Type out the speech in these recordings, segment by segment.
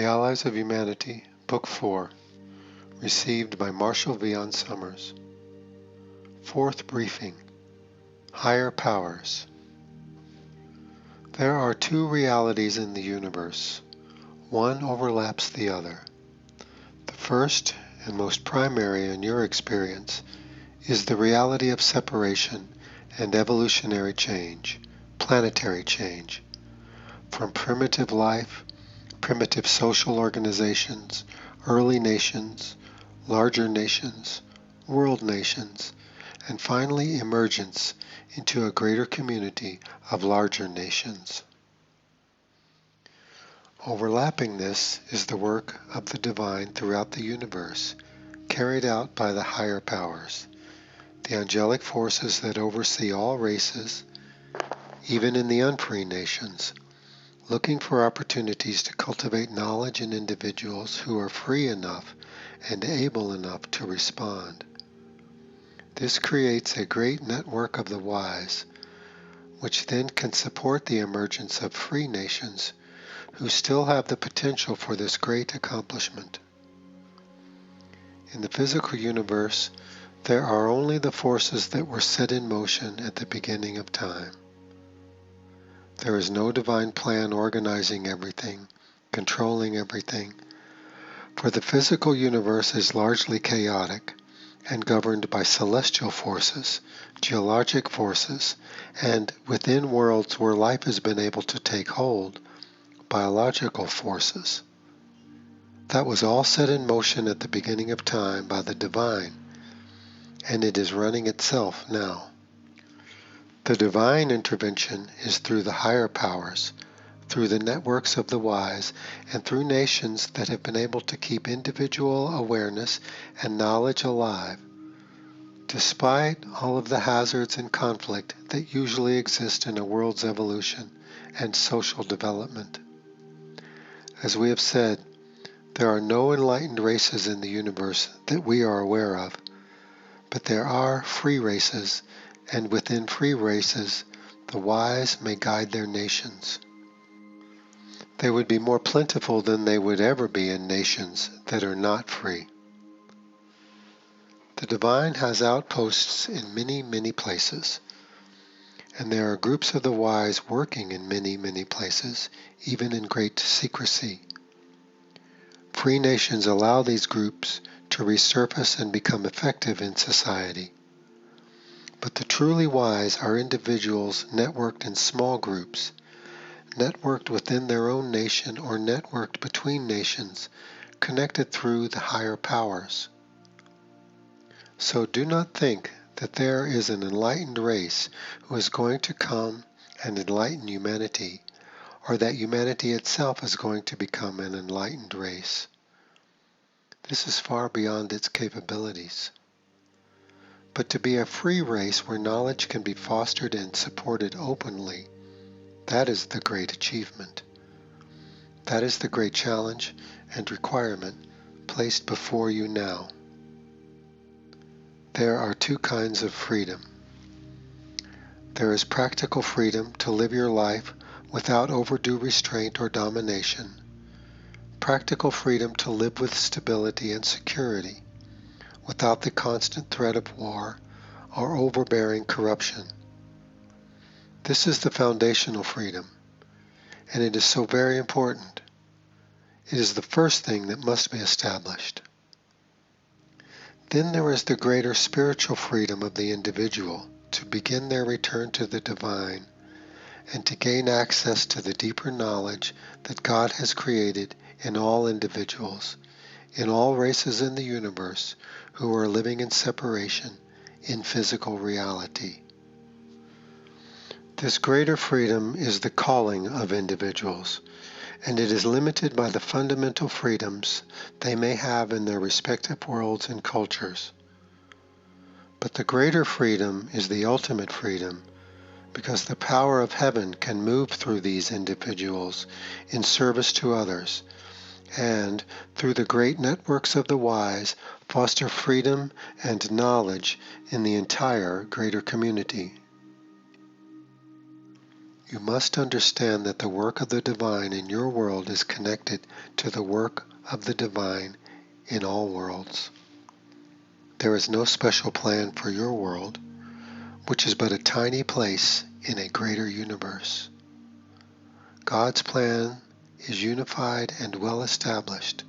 The Allies of Humanity, Book 4, received by Marshall V. on Summers. Fourth Briefing, Higher Powers. There are two realities in the universe. One overlaps the other. The first, and most primary in your experience, is the reality of separation and evolutionary change, planetary change, from primitive life, primitive social organizations, early nations, larger nations, world nations, and finally emergence into a greater community of larger nations. Overlapping this is the work of the divine throughout the universe, carried out by the higher powers, the angelic forces that oversee all races, even in the unfree nations, looking for opportunities to cultivate knowledge in individuals who are free enough and able enough to respond. This creates a great network of the wise, which then can support the emergence of free nations who still have the potential for this great accomplishment. In the physical universe, there are only the forces that were set in motion at the beginning of time. There is no divine plan organizing everything, controlling everything, for the physical universe is largely chaotic and governed by celestial forces, geologic forces, and within worlds where life has been able to take hold, biological forces. That was all set in motion at the beginning of time by the divine, and it is running itself now. The divine intervention is through the higher powers, through the networks of the wise, and through nations that have been able to keep individual awareness and knowledge alive, despite all of the hazards and conflict that usually exist in a world's evolution and social development. As we have said, there are no enlightened races in the universe that we are aware of, but there are free races, and within free races, the wise may guide their nations. They would be more plentiful than they would ever be in nations that are not free. The divine has outposts in many, many places, and there are groups of the wise working in many, many places, even in great secrecy. Free nations allow these groups to resurface and become effective in society. But the truly wise are individuals networked in small groups, networked within their own nation or networked between nations, connected through the higher powers. So do not think that there is an enlightened race who is going to come and enlighten humanity, or that humanity itself is going to become an enlightened race. This is far beyond its capabilities. But to be a free race where knowledge can be fostered and supported openly, that is the great achievement. That is the great challenge and requirement placed before you now. There are two kinds of freedom. There is practical freedom to live your life without overdue restraint or domination. Practical freedom to live with stability and security, without the constant threat of war or overbearing corruption. This is the foundational freedom, and it is so very important. It is the first thing that must be established. Then there is the greater spiritual freedom of the individual to begin their return to the divine and to gain access to the deeper knowledge that God has created in all individuals, in all races in the universe who are living in separation in physical reality. This greater freedom is the calling of individuals, and it is limited by the fundamental freedoms they may have in their respective worlds and cultures. But the greater freedom is the ultimate freedom, because the power of heaven can move through these individuals in service to others, and, through the great networks of the wise, foster freedom and knowledge in the entire greater community. You must understand that the work of the divine in your world is connected to the work of the divine in all worlds. There is no special plan for your world, which is but a tiny place in a greater universe. God's plan is unified and well established,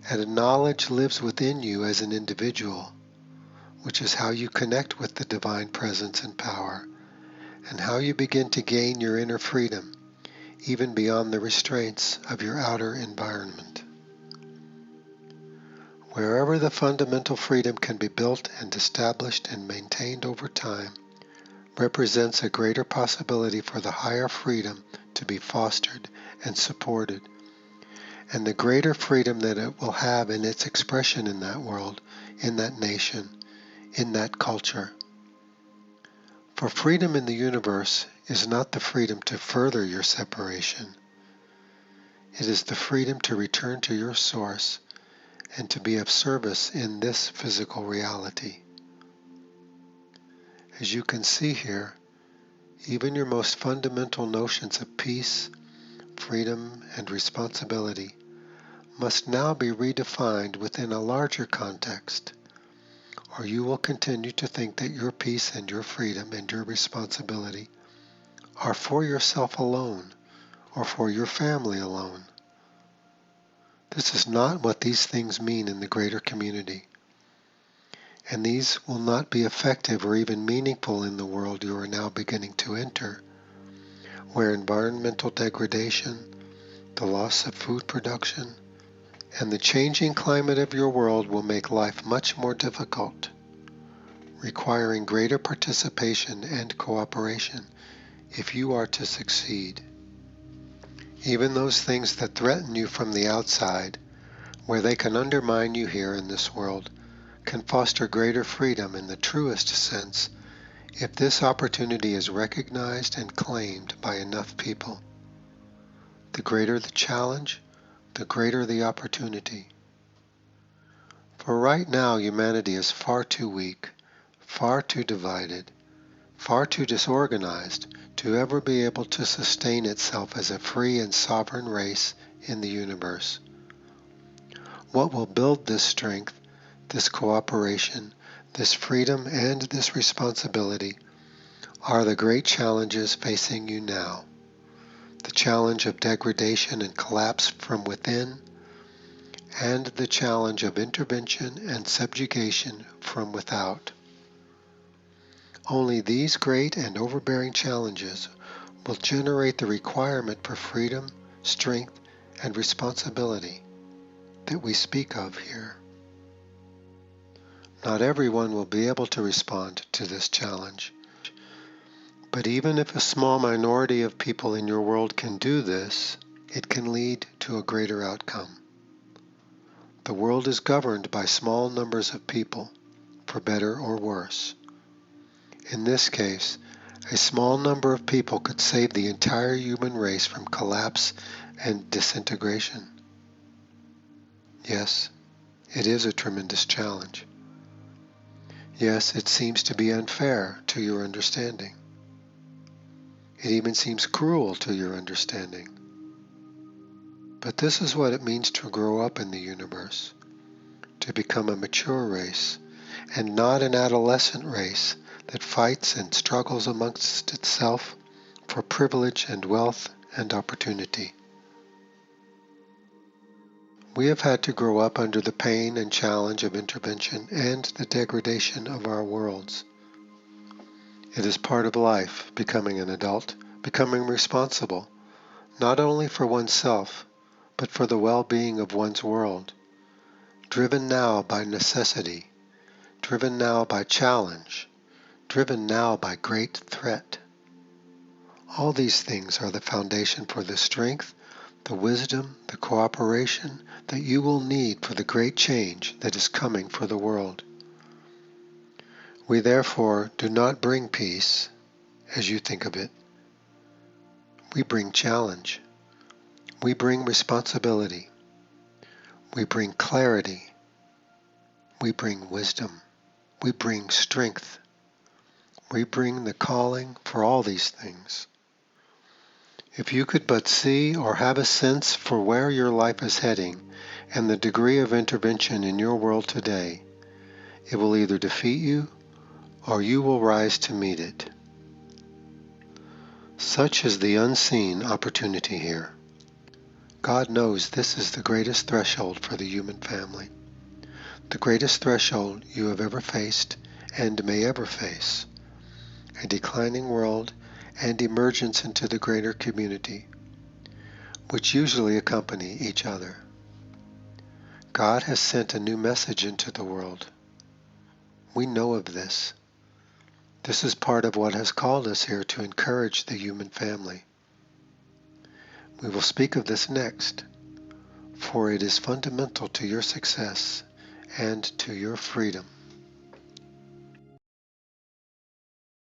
and a knowledge lives within you as an individual, which is how you connect with the divine presence and power, and how you begin to gain your inner freedom, even beyond the restraints of your outer environment. Wherever the fundamental freedom can be built and established and maintained over time, represents a greater possibility for the higher freedom to be fostered and supported, and the greater freedom that it will have in its expression in that world, in that nation, in that culture. For freedom in the universe is not the freedom to further your separation. It is the freedom to return to your source and to be of service in this physical reality. As you can see here, even your most fundamental notions of peace, freedom, and responsibility must now be redefined within a larger context, or you will continue to think that your peace and your freedom and your responsibility are for yourself alone or for your family alone. This is not what these things mean in the greater community, and these will not be effective or even meaningful in the world you are now beginning to enter, where environmental degradation, the loss of food production, and the changing climate of your world will make life much more difficult, requiring greater participation and cooperation if you are to succeed. Even those things that threaten you from the outside, where they can undermine you here in this world, can foster greater freedom in the truest sense if this opportunity is recognized and claimed by enough people. The greater the challenge, the greater the opportunity. For right now, humanity is far too weak, far too divided, far too disorganized to ever be able to sustain itself as a free and sovereign race in the universe. What will build this strength, this cooperation, this freedom, and this responsibility are the great challenges facing you now. The challenge of degradation and collapse from within, and the challenge of intervention and subjugation from without. Only these great and overbearing challenges will generate the requirement for freedom, strength, and responsibility that we speak of here. Not everyone will be able to respond to this challenge, but even if a small minority of people in your world can do this, it can lead to a greater outcome. The world is governed by small numbers of people, for better or worse. In this case, a small number of people could save the entire human race from collapse and disintegration. Yes, it is a tremendous challenge. Yes, it seems to be unfair to your understanding. It even seems cruel to your understanding. But this is what it means to grow up in the universe, to become a mature race, and not an adolescent race that fights and struggles amongst itself for privilege and wealth and opportunity. We have had to grow up under the pain and challenge of intervention and the degradation of our worlds. It is part of life, becoming an adult, becoming responsible, not only for oneself, but for the well-being of one's world, driven now by necessity, driven now by challenge, driven now by great threat. All these things are the foundation for the strength, the wisdom, the cooperation that you will need for the great change that is coming for the world. We therefore do not bring peace, as you think of it. We bring challenge. We bring responsibility. We bring clarity. We bring wisdom. We bring strength. We bring the calling for all these things. If you could but see or have a sense for where your life is heading and the degree of intervention in your world today, it will either defeat you or you will rise to meet it. Such is the unseen opportunity here. God knows this is the greatest threshold for the human family, the greatest threshold you have ever faced and may ever face, a declining world and emergence into the greater community, which usually accompany each other. God has sent a new message into the world. We know of this. This is part of what has called us here to encourage the human family. We will speak of this next, for it is fundamental to your success and to your freedom.